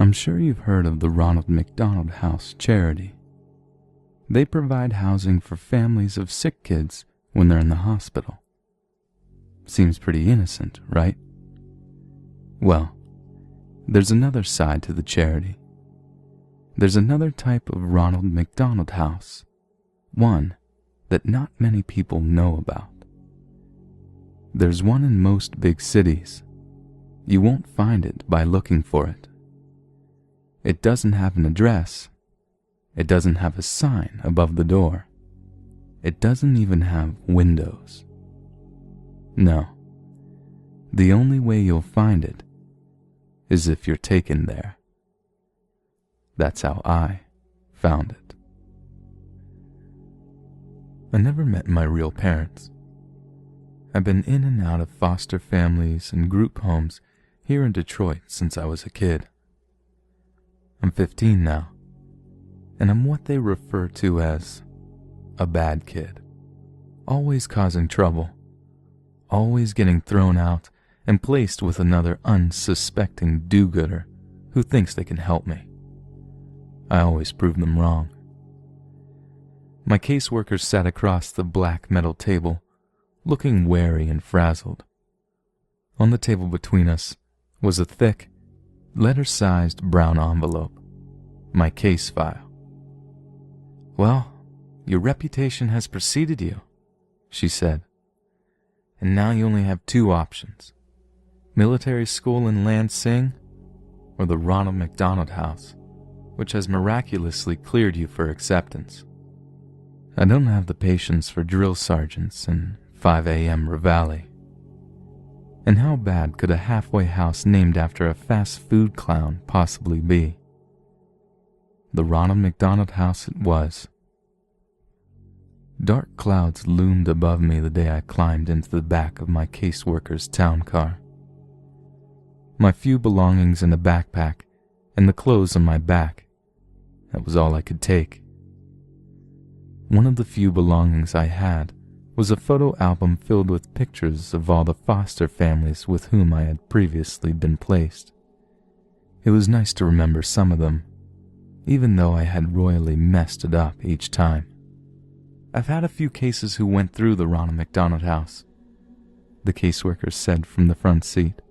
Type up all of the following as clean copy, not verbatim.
I'm sure you've heard of the Ronald McDonald House charity. They provide housing for families of sick kids when they're in the hospital. Seems pretty innocent, right? Well, there's another side to the charity. There's another type of Ronald McDonald House, one that not many people know about. There's one in most big cities. You won't find it by looking for it. It doesn't have an address. It doesn't have a sign above the door. It doesn't even have windows. No. The only way you'll find it is if you're taken there. That's how I found it. I never met my real parents. I've been in and out of foster families and group homes here in Detroit since I was a kid. I'm 15 now, and I'm what they refer to as a bad kid. Always causing trouble, always getting thrown out and placed with another unsuspecting do-gooder who thinks they can help me. I always prove them wrong. My caseworker sat across the black metal table, looking wary and frazzled. On the table between us was a thick, letter-sized brown envelope, my case file. "Well, your reputation has preceded you," she said. "And now you only have two options: military school in Lansing or the Ronald McDonald House, which has miraculously cleared you for acceptance. I don't have the patience for drill sergeants and 5 a.m. reveille. And how bad could a halfway house named after a fast food clown possibly be? The Ronald McDonald House it was. Dark clouds loomed above me the day I climbed into the back of my caseworker's town car. My few belongings in a backpack and the clothes on my back, that was all I could take. One of the few belongings I had was a photo album filled with pictures of all the foster families with whom I had previously been placed. It was nice to remember some of them, even though I had royally messed it up each time. "I've had a few cases who went through the Ronald McDonald House," the caseworker said from the front seat.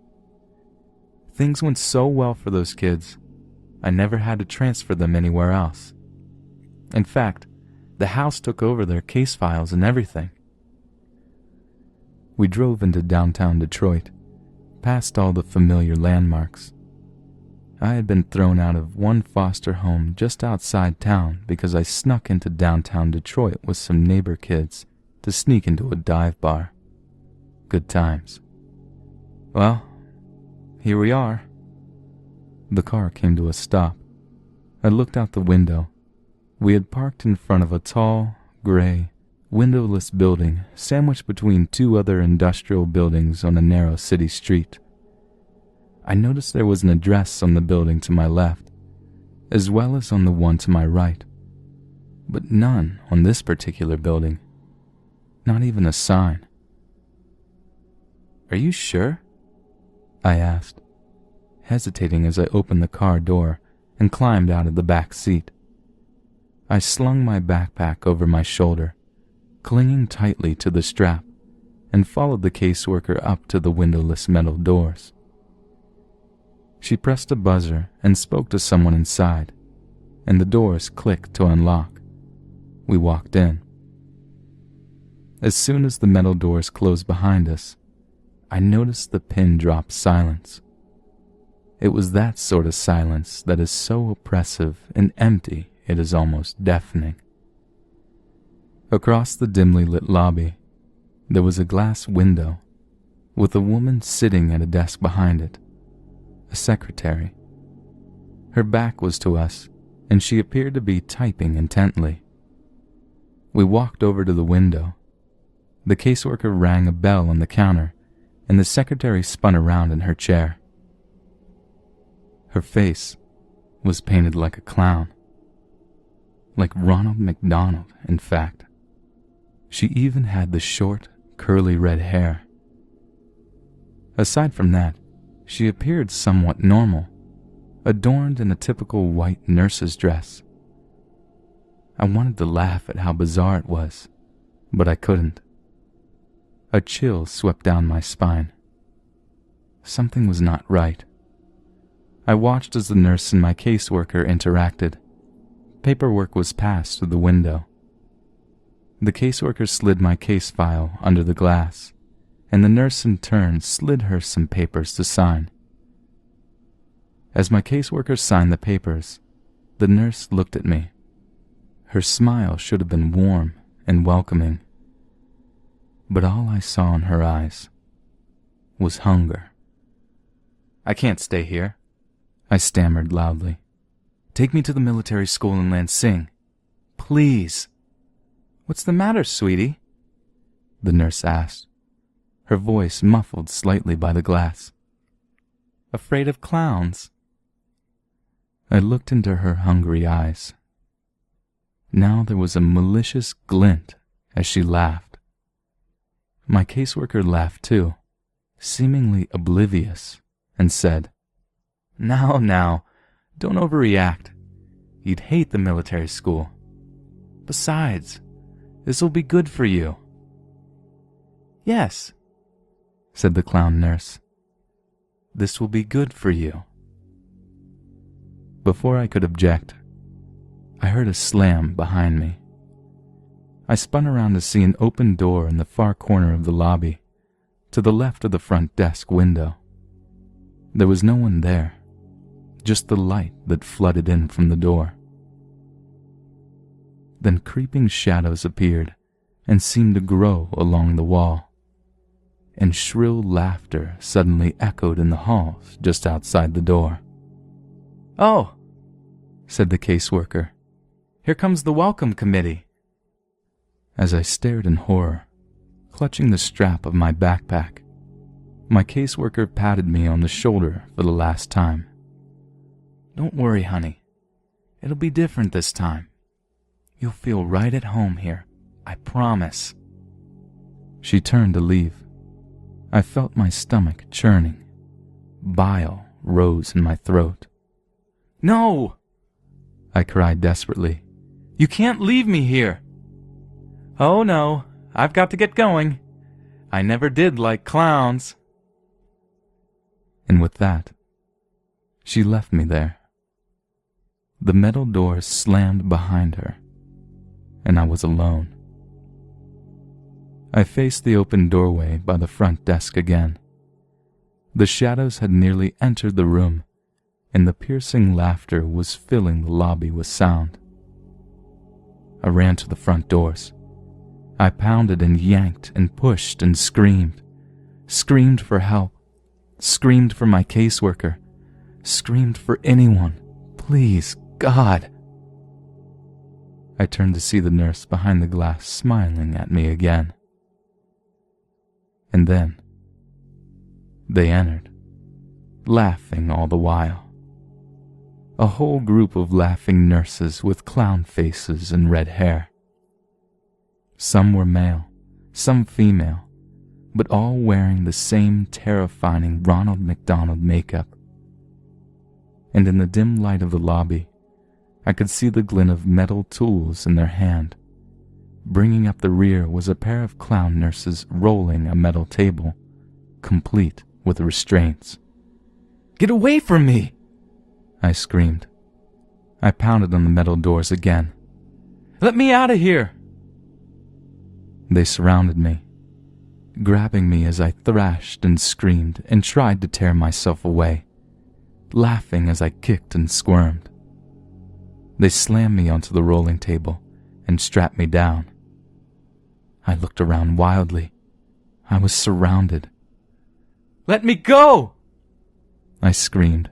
"Things went so well for those kids, I never had to transfer them anywhere else. In fact, the house took over their case files and everything." We drove into downtown Detroit, past all the familiar landmarks. I had been thrown out of one foster home just outside town because I snuck into downtown Detroit with some neighbor kids to sneak into a dive bar. Good times. Well, here we are. The car came to a stop. I looked out the window. We had parked in front of a tall, gray, windowless building sandwiched between two other industrial buildings on a narrow city street. I noticed there was an address on the building to my left, as well as on the one to my right, but none on this particular building. Not even a sign. "Are you sure?" I asked, hesitating as I opened the car door and climbed out of the back seat. I slung my backpack over my shoulder, clinging tightly to the strap, and followed the caseworker up to the windowless metal doors. She pressed a buzzer and spoke to someone inside, and the doors clicked to unlock. We walked in. As soon as the metal doors closed behind us, I noticed the pin-drop silence. It was that sort of silence that is so oppressive and empty it is almost deafening. Across the dimly lit lobby, there was a glass window, with a woman sitting at a desk behind it, a secretary. Her back was to us, and she appeared to be typing intently. We walked over to the window. The caseworker rang a bell on the counter, and the secretary spun around in her chair. Her face was painted like a clown. Like Ronald McDonald, in fact. She even had the short, curly red hair. Aside from that, she appeared somewhat normal, adorned in a typical white nurse's dress. I wanted to laugh at how bizarre it was, but I couldn't. A chill swept down my spine. Something was not right. I watched as the nurse and my caseworker interacted. Paperwork was passed through the window. The caseworker slid my case file under the glass, and the nurse in turn slid her some papers to sign. As my caseworker signed the papers, the nurse looked at me. Her smile should have been warm and welcoming, but all I saw in her eyes was hunger. "I can't stay here," I stammered loudly. "Take me to the military school in Lansing. Please." "What's the matter, sweetie?" the nurse asked, her voice muffled slightly by the glass. "Afraid of clowns?" I looked into her hungry eyes. Now there was a malicious glint as she laughed. My caseworker laughed too, seemingly oblivious, and said, Now, don't overreact. You'd hate the military school. Besides, this'll be good for you." "Yes," said the clown nurse. "This will be good for you." Before I could object, I heard a slam behind me. I spun around to see an open door in the far corner of the lobby, to the left of the front desk window. There was no one there, just the light that flooded in from the door. Then creeping shadows appeared and seemed to grow along the wall, and shrill laughter suddenly echoed in the halls just outside the door. "Oh," said the caseworker, "here comes the welcome committee." As I stared in horror, clutching the strap of my backpack, my caseworker patted me on the shoulder for the last time. "Don't worry, honey. It'll be different this time. You'll feel right at home here, I promise." She turned to leave. I felt my stomach churning. Bile rose in my throat. "No!" I cried desperately. "You can't leave me here." "Oh no, I've got to get going. I never did like clowns." And with that, she left me there. The metal door slammed behind her, and I was alone. I faced the open doorway by the front desk again. The shadows had nearly entered the room, and the piercing laughter was filling the lobby with sound. I ran to the front doors. I pounded and yanked and pushed and screamed. Screamed for help. Screamed for my caseworker. Screamed for anyone. Please, God. I turned to see the nurse behind the glass smiling at me again. And then they entered, laughing all the while. A whole group of laughing nurses with clown faces and red hair. Some were male, some female, but all wearing the same terrifying Ronald McDonald makeup. And in the dim light of the lobby, I could see the glint of metal tools in their hand. Bringing up the rear was a pair of clown nurses rolling a metal table, complete with restraints. "Get away from me!" I screamed. I pounded on the metal doors again. "Let me out of here!" They surrounded me, grabbing me as I thrashed and screamed and tried to tear myself away, laughing as I kicked and squirmed. They slammed me onto the rolling table and strapped me down. I looked around wildly. I was surrounded. "Let me go!" I screamed,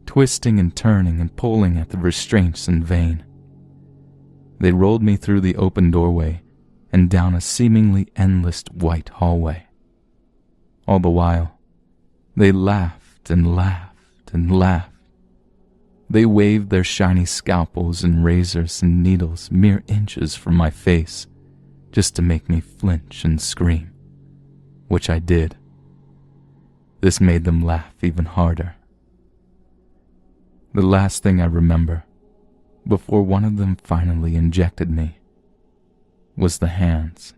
twisting and turning and pulling at the restraints in vain. They rolled me through the open doorway and down a seemingly endless white hallway. All the while, they laughed and laughed and laughed. They waved their shiny scalpels and razors and needles mere inches from my face, just to make me flinch and scream, which I did. This made them laugh even harder. The last thing I remember, before one of them finally injected me, was the hands.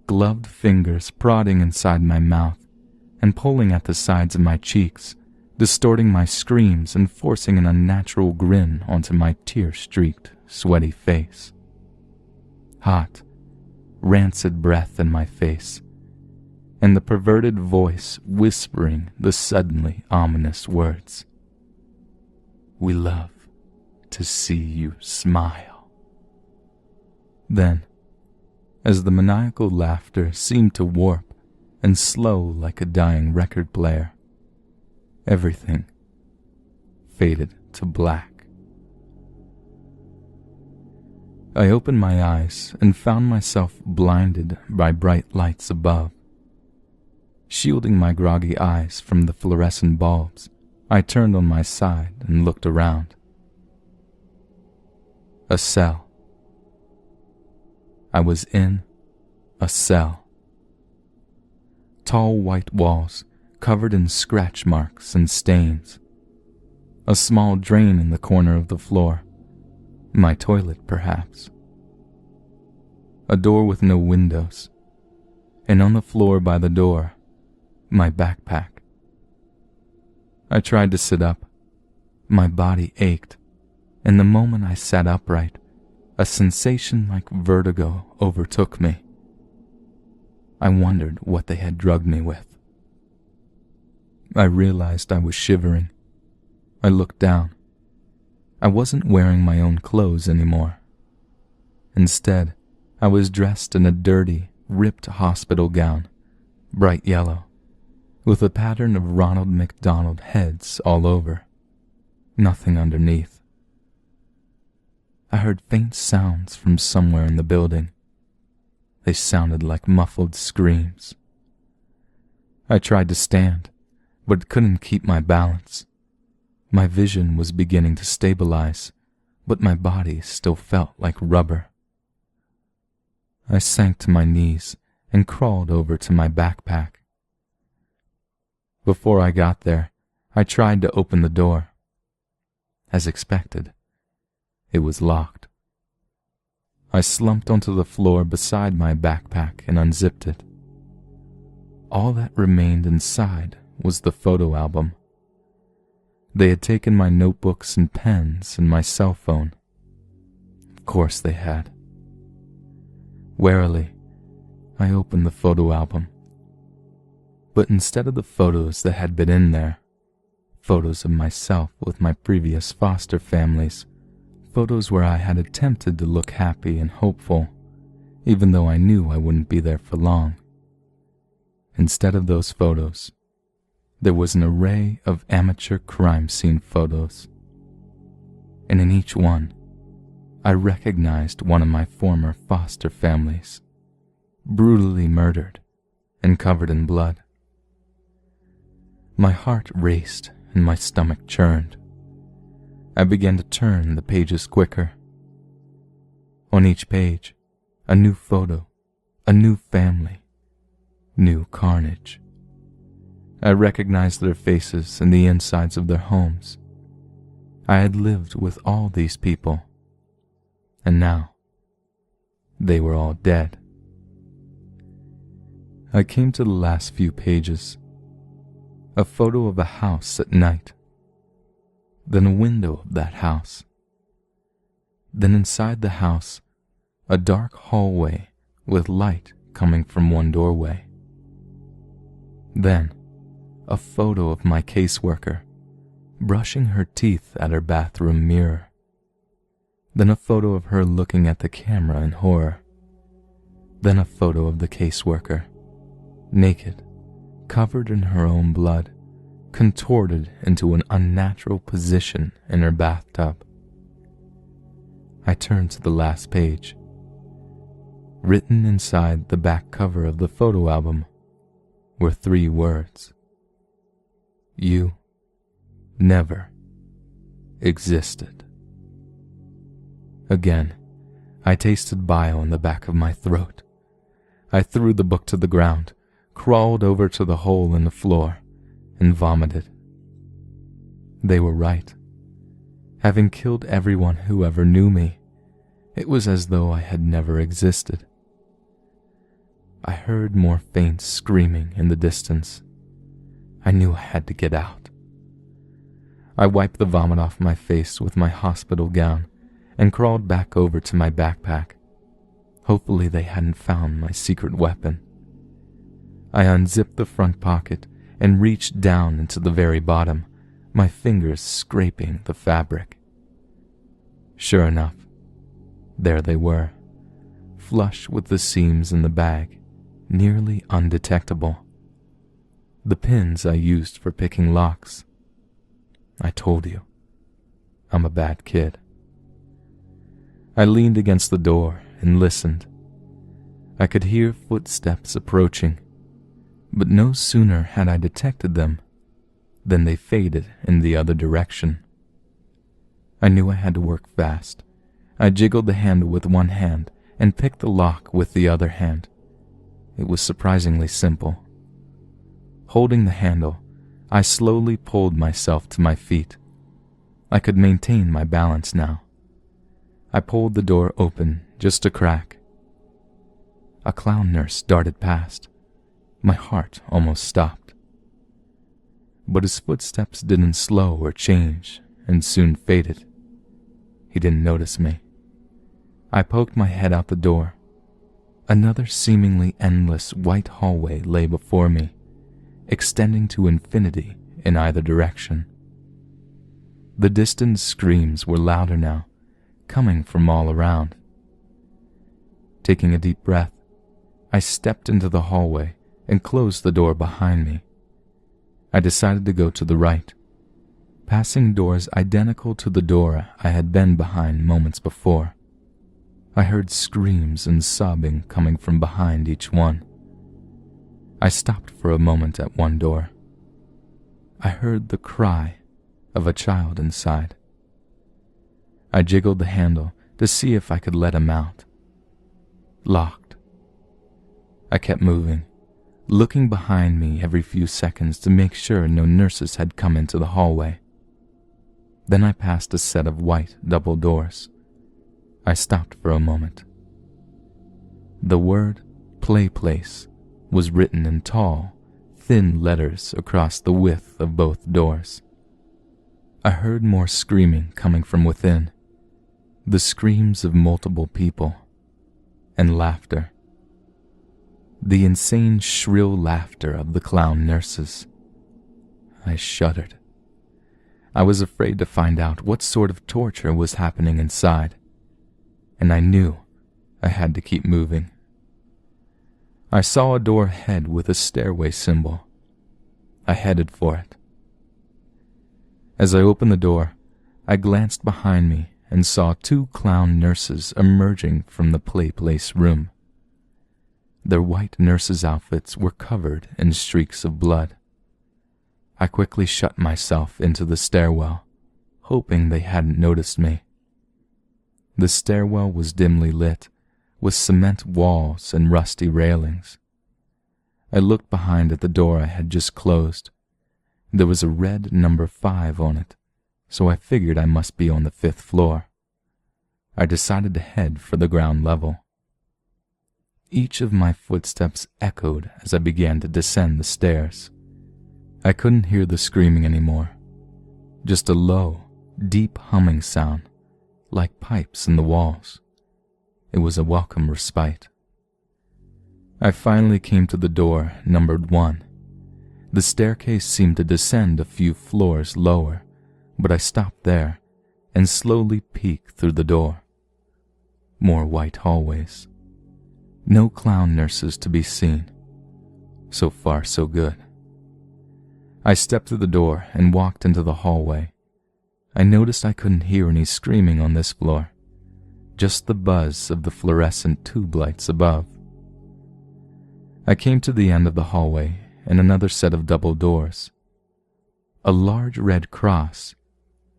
Gloved fingers prodding inside my mouth and pulling at the sides of my cheeks, distorting my screams and forcing an unnatural grin onto my tear-streaked, sweaty face. Hot, rancid breath in my face, and the perverted voice whispering the suddenly ominous words. "We love to see you smile." Then, as the maniacal laughter seemed to warp and slow like a dying record player, everything faded to black. I opened my eyes and found myself blinded by bright lights above. Shielding my groggy eyes from the fluorescent bulbs, I turned on my side and looked around. A cell. I was in a cell. Tall white walls covered in scratch marks and stains. A small drain in the corner of the floor. My toilet, perhaps. A door with no windows. And on the floor by the door, my backpack. I tried to sit up. My body ached, and the moment I sat upright, a sensation like vertigo overtook me. I wondered what they had drugged me with. I realized I was shivering. I looked down. I wasn't wearing my own clothes anymore. Instead, I was dressed in a dirty, ripped hospital gown, bright yellow, with a pattern of Ronald McDonald heads all over, nothing underneath. I heard faint sounds from somewhere in the building. They sounded like muffled screams. I tried to stand, but couldn't keep my balance. My vision was beginning to stabilize, but my body still felt like rubber. I sank to my knees and crawled over to my backpack. Before I got there, I tried to open the door. As expected, it was locked. I slumped onto the floor beside my backpack and unzipped it. All that remained inside was the photo album. They had taken my notebooks and pens and my cell phone. Of course they had. Warily, I opened the photo album. But instead of the photos that had been in there, photos of myself with my previous foster families, photos where I had attempted to look happy and hopeful, even though I knew I wouldn't be there for long. Instead of those photos, there was an array of amateur crime scene photos. And in each one, I recognized one of my former foster families, brutally murdered and covered in blood. My heart raced and my stomach churned. I began to turn the pages quicker. On each page, a new photo, a new family, new carnage. I recognized their faces and the insides of their homes. I had lived with all these people, and now they were all dead. I came to the last few pages. A photo of a house at night. Then a window of that house. Then inside the house, a dark hallway with light coming from one doorway. Then, a photo of my caseworker, brushing her teeth at her bathroom mirror. Then a photo of her looking at the camera in horror. Then a photo of the caseworker, naked, covered in her own blood, contorted into an unnatural position in her bathtub. I turned to the last page. Written inside the back cover of the photo album were 3 words. You never existed. Again, I tasted bile in the back of my throat. I threw the book to the ground, crawled over to the hole in the floor, and vomited. They were right. Having killed everyone who ever knew me, it was as though I had never existed. I heard more faint screaming in the distance. I knew I had to get out. I wiped the vomit off my face with my hospital gown and crawled back over to my backpack. Hopefully they hadn't found my secret weapon. I unzipped the front pocket and reached down into the very bottom, my fingers scraping the fabric. Sure enough, there they were, flush with the seams in the bag, nearly undetectable. The pins I used for picking locks. I told you, I'm a bad kid. I leaned against the door and listened. I could hear footsteps approaching, but no sooner had I detected them than they faded in the other direction. I knew I had to work fast. I jiggled the handle with one hand and picked the lock with the other hand. It was surprisingly simple. Holding the handle, I slowly pulled myself to my feet. I could maintain my balance now. I pulled the door open just a crack. A clown nurse darted past. My heart almost stopped. But his footsteps didn't slow or change and soon faded. He didn't notice me. I poked my head out the door. Another seemingly endless white hallway lay before me, extending to infinity in either direction. The distant screams were louder now, coming from all around. Taking a deep breath, I stepped into the hallway and closed the door behind me. I decided to go to the right, passing doors identical to the door I had been behind moments before. I heard screams and sobbing coming from behind each one. I stopped for a moment at one door. I heard the cry of a child inside. I jiggled the handle to see if I could let him out. Locked. I kept moving, looking behind me every few seconds to make sure no nurses had come into the hallway. Then I passed a set of white double doors. I stopped for a moment. The word "Play Place" was written in tall, thin letters across the width of both doors. I heard more screaming coming from within, the screams of multiple people, and laughter. The insane shrill laughter of the clown nurses. I shuddered. I was afraid to find out what sort of torture was happening inside, and I knew I had to keep moving. I saw a door ahead with a stairway symbol. I headed for it. As I opened the door, I glanced behind me and saw two clown nurses emerging from the play place room. Their white nurses' outfits were covered in streaks of blood. I quickly shut myself into the stairwell, hoping they hadn't noticed me. The stairwell was dimly lit, with cement walls and rusty railings. I looked behind at the door I had just closed. There was a red number 5 on it, so I figured I must be on the 5th floor. I decided to head for the ground level. Each of my footsteps echoed as I began to descend the stairs. I couldn't hear the screaming anymore, just a low, deep humming sound, like pipes in the walls. It was a welcome respite. I finally came to the door numbered 1. The staircase seemed to descend a few floors lower, but I stopped there and slowly peeked through the door. More white hallways. No clown nurses to be seen. So far, so good. I stepped through the door and walked into the hallway. I noticed I couldn't hear any screaming on this floor, just the buzz of the fluorescent tube lights above. I came to the end of the hallway and another set of double doors. A large red cross,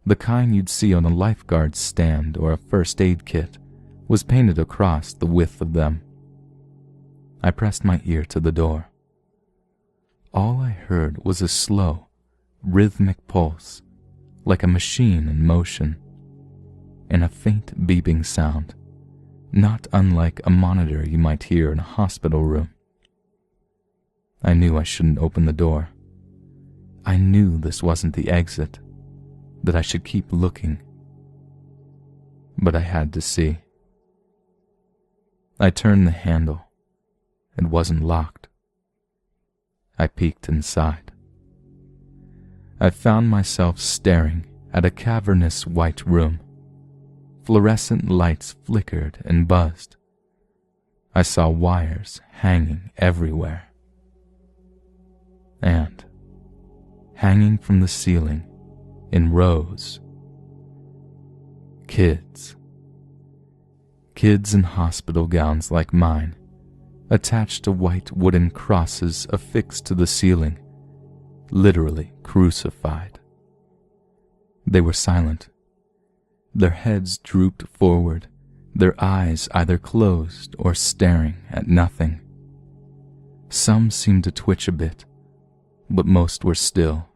the kind you'd see on a lifeguard's stand or a first aid kit, was painted across the width of them. I pressed my ear to the door. All I heard was a slow, rhythmic pulse, like a machine in motion, and a faint beeping sound, not unlike a monitor you might hear in a hospital room. I knew I shouldn't open the door. I knew this wasn't the exit, that I should keep looking. But I had to see. I turned the handle. It wasn't locked. I peeked inside. I found myself staring at a cavernous white room. Fluorescent lights flickered and buzzed. I saw wires hanging everywhere. And, hanging from the ceiling, in rows, kids. Kids in hospital gowns like mine, attached to white wooden crosses affixed to the ceiling, literally crucified. They were silent. Their heads drooped forward, their eyes either closed or staring at nothing. Some seemed to twitch a bit, but most were still.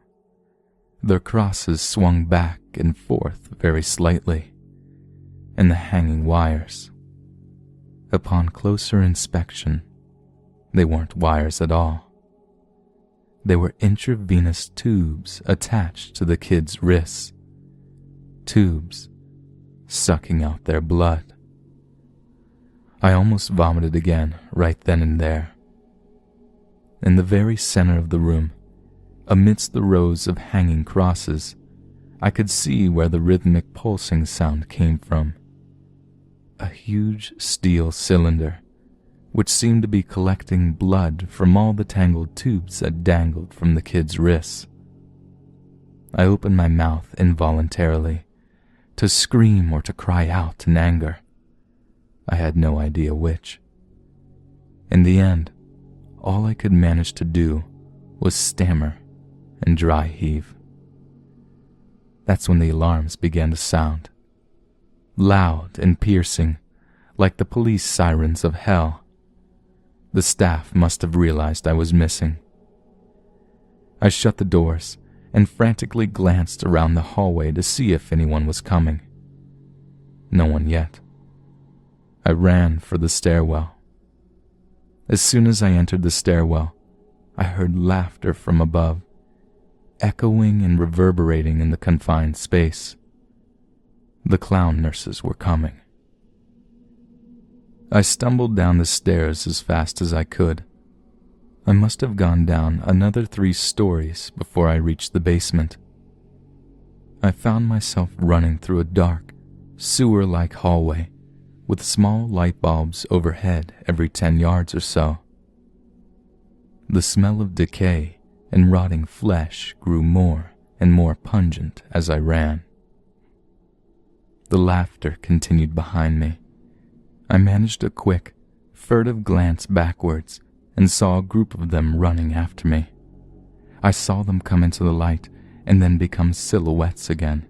Their crosses swung back and forth very slightly, and the hanging wires. Upon closer inspection, they weren't wires at all. They were intravenous tubes attached to the kids' wrists. Tubes sucking out their blood. I almost vomited again right then and there. In the very center of the room, amidst the rows of hanging crosses, I could see where the rhythmic pulsing sound came from. A huge steel cylinder, which seemed to be collecting blood from all the tangled tubes that dangled from the kids' wrists. I opened my mouth involuntarily, to scream or to cry out in anger. I had no idea which. In the end, all I could manage to do was stammer and dry heave. That's when the alarms began to sound, loud and piercing, like the police sirens of hell. The staff must have realized I was missing. I shut the doors and frantically glanced around the hallway to see if anyone was coming. No one yet. I ran for the stairwell. As soon as I entered the stairwell, I heard laughter from above, echoing and reverberating in the confined space. The clown nurses were coming. I stumbled down the stairs as fast as I could. I must have gone down another 3 stories before I reached the basement. I found myself running through a dark, sewer-like hallway with small light bulbs overhead every 10 yards or so. The smell of decay and rotting flesh grew more and more pungent as I ran. The laughter continued behind me. I managed a quick, furtive glance backwards and saw a group of them running after me. I saw them come into the light and then become silhouettes again.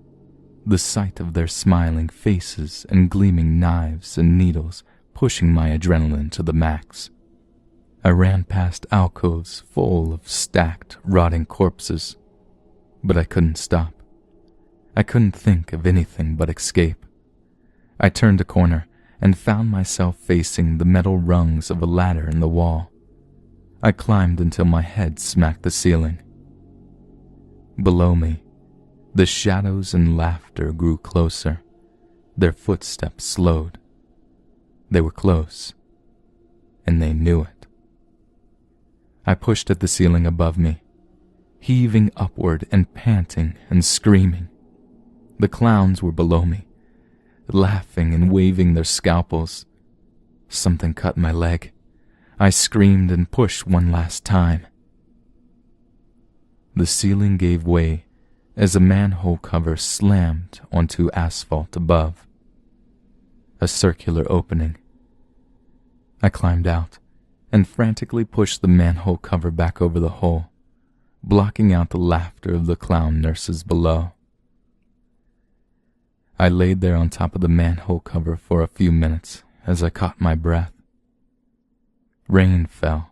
The sight of their smiling faces and gleaming knives and needles pushing my adrenaline to the max. I ran past alcoves full of stacked, rotting corpses, but I couldn't stop. I couldn't think of anything but escape. I turned a corner and found myself facing the metal rungs of a ladder in the wall. I climbed until my head smacked the ceiling. Below me, the shadows and laughter grew closer. Their footsteps slowed. They were close, and they knew it. I pushed at the ceiling above me, heaving upward and panting and screaming. The clowns were below me, laughing and waving their scalpels. Something cut my leg. I screamed and pushed one last time. The ceiling gave way as a manhole cover slammed onto asphalt above. A circular opening. I climbed out and frantically pushed the manhole cover back over the hole, blocking out the laughter of the clown nurses below. I laid there on top of the manhole cover for a few minutes as I caught my breath. Rain fell,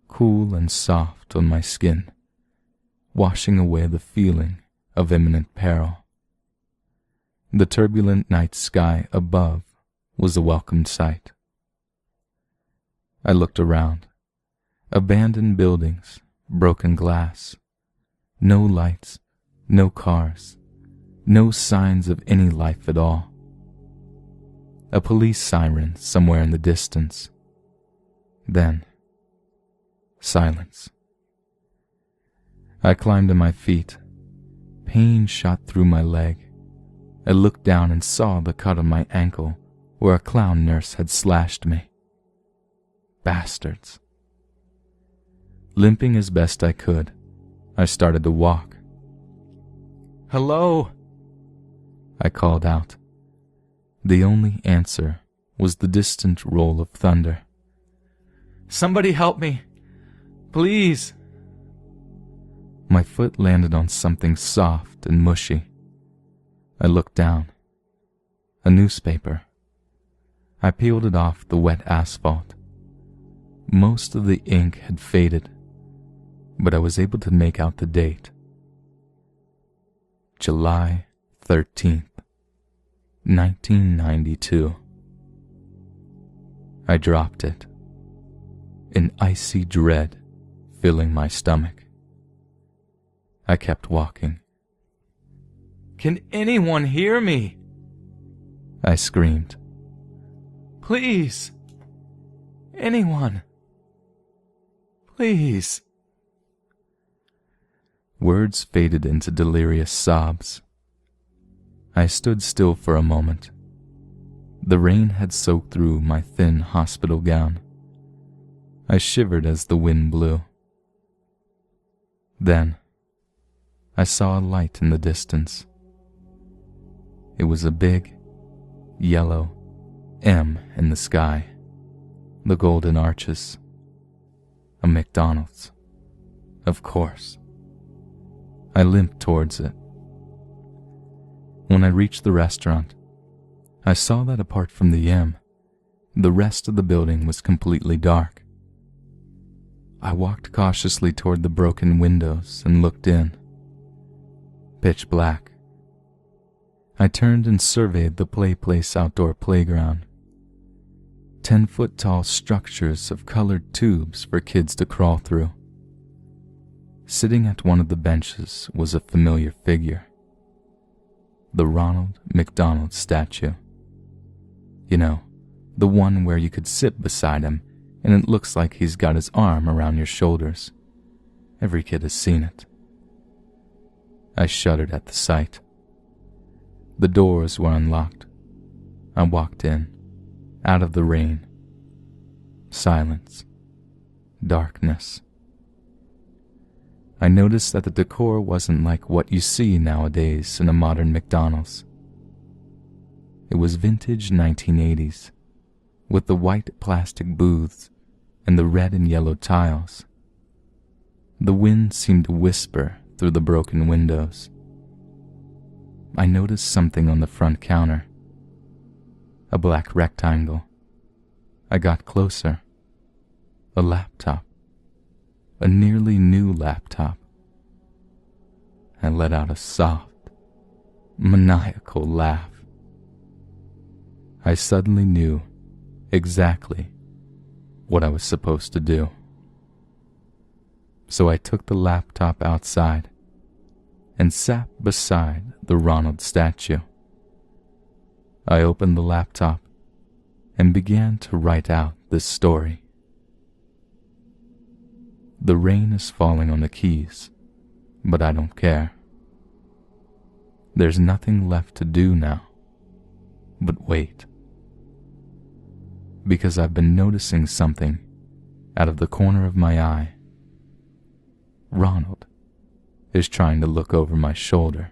cool and soft on my skin, washing away the feeling of imminent peril. The turbulent night sky above was a welcome sight. I looked around. Abandoned buildings, broken glass. No lights, no cars, no signs of any life at all. A police siren somewhere in the distance. Then, silence. I climbed to my feet. Pain shot through my leg. I looked down and saw the cut on my ankle where a clown nurse had slashed me. Bastards. Limping as best I could, I started to walk. "Hello?" I called out. The only answer was the distant roll of thunder. "Somebody help me! Please!" My foot landed on something soft and mushy. I looked down. A newspaper. I peeled it off the wet asphalt. Most of the ink had faded, but I was able to make out the date. July 13th, 1992. I dropped it, an icy dread filling my stomach. I kept walking. "Can anyone hear me?" I screamed. "Please! Anyone! Please!" Words faded into delirious sobs. I stood still for a moment. The rain had soaked through my thin hospital gown. I shivered as the wind blew. Then, I saw a light in the distance. It was a big, yellow M in the sky, the golden arches. A McDonald's, of course. I limped towards it. When I reached the restaurant, I saw that apart from the M, the rest of the building was completely dark. I walked cautiously toward the broken windows and looked in. Pitch black. I turned and surveyed the play place outdoor playground. 10-foot-tall structures of colored tubes for kids to crawl through. Sitting at one of the benches was a familiar figure. The Ronald McDonald statue. You know, the one where you could sit beside him and it looks like he's got his arm around your shoulders. Every kid has seen it. I shuddered at the sight. The doors were unlocked. I walked in, out of the rain. Silence. Darkness. I noticed that the decor wasn't like what you see nowadays in a modern McDonald's. It was vintage 1980s, with the white plastic booths and the red and yellow tiles. The wind seemed to whisper through the broken windows. I noticed something on the front counter. A black rectangle. I got closer. A laptop. A nearly new laptop. I let out a soft, maniacal laugh. I suddenly knew exactly what I was supposed to do. So I took the laptop outside and sat beside the Ronald statue. I opened the laptop and began to write out this story. The rain is falling on the keys, but I don't care. There's nothing left to do now, but wait. Because I've been noticing something out of the corner of my eye. Ronald is trying to look over my shoulder.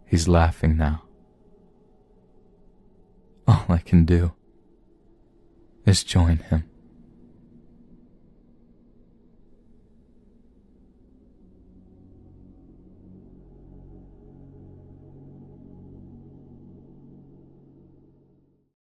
He's laughing now. All I can do is join him.